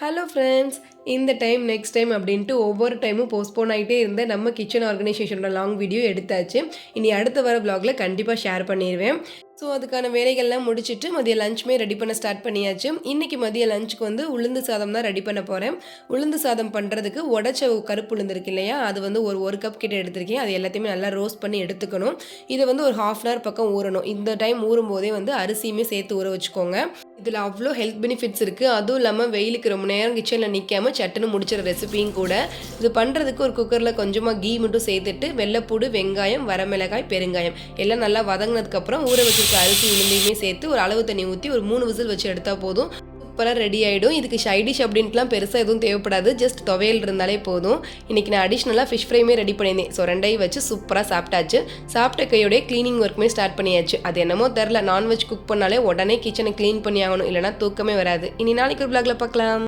Hello friends, இந்த time next time அப்படின்ட்டு ஒவ்வொரு டைமும் போஸ்ட்போன் ஆகிட்டே இருந்த நம்ம கிச்சன் ஆர்கனைசேஷனோட லாங் வீடியோ எடுத்தாச்சு. இனி அடுத்த வர vlogல கண்டிப்பாக ஷேர் பண்ணிடுவேன். ஸோ அதுக்கான வேலைகள்லாம் முடிச்சுட்டு மதியம் லஞ்சுமே ரெடி பண்ண ஸ்டார்ட் பண்ணியாச்சு. இன்றைக்கி மதிய லஞ்சுக்கு வந்து உளுந்து சாதம் தான் ரெடி பண்ண போகிறேன். உளுந்து சாதம் பண்ணுறதுக்கு உடச்ச கருப்பு உளுந்து இருக்கு இல்லையா, அது வந்து ஒரு கப் கிட்ட எடுத்திருக்கேன். அது எல்லாத்தையுமே நல்லா ரோஸ்ட் பண்ணி எடுத்துக்கணும். இதை வந்து ஒரு 1/2 hour பக்கம் ஊறணும். இந்த டைம் ஊறும் போதே வந்து அரிசியுமே சேர்த்து ஊற வச்சுக்கோங்க. இதில் அவ்வளோ ஹெல்த் பெனிஃபிட்ஸ் இருக்குது. அதுவும் இல்லாமல் வெயிலுக்கு ரொம்ப நேரம் கிச்சனில் நிற்காமல் சட்டுன்னு முடிச்சிற ரெசிபியும் கூட. இது பண்ணுறதுக்கு ஒரு குக்கரில் கொஞ்சமாக கீ மட்டும் சேர்த்துட்டு வெள்ளைப்பூடு, வெங்காயம், வரமிளகாய், பெருங்காயம் எல்லாம் நல்லா வதங்கினதுக்கப்புறம் ஊற வச்சிருக்க அரிசி உளுந்தையுமே சேர்த்து ஒரு அளவு தண்ணி ஊற்றி ஒரு 3 விசில் வச்சு எடுத்தால் போதும். சூப்பராக ரெடி ஆகிடும். இதுக்கு சைடிஷ் அப்படின்ட்டுலாம் பெருசாக எதுவும் தேவைப்படாது. ஜஸ்ட் துவையல் இருந்தாலே போதும். இன்றைக்கி நான் அடிஷ்னலாக ஃபிஷ் ஃப்ரைமே ரெடி பண்ணியிருந்தேன். ஸோ ரெண்டையும் வச்சு சூப்பராக சாப்பிட்டாச்சு. சாப்பிட்ட கையோடைய க்ளீனிங் ஒர்க்குமே ஸ்டார்ட் பண்ணியாச்சு. அது என்னமோ தெரில, நான்வெஜ் குக் பண்ணாலே உடனே கிச்சனை க்ளீன் பண்ணி ஆகணும், இல்லைனா தூக்கமே வராது. இனி நாளைக்கு ஒரு vlogல பார்க்கலாம்.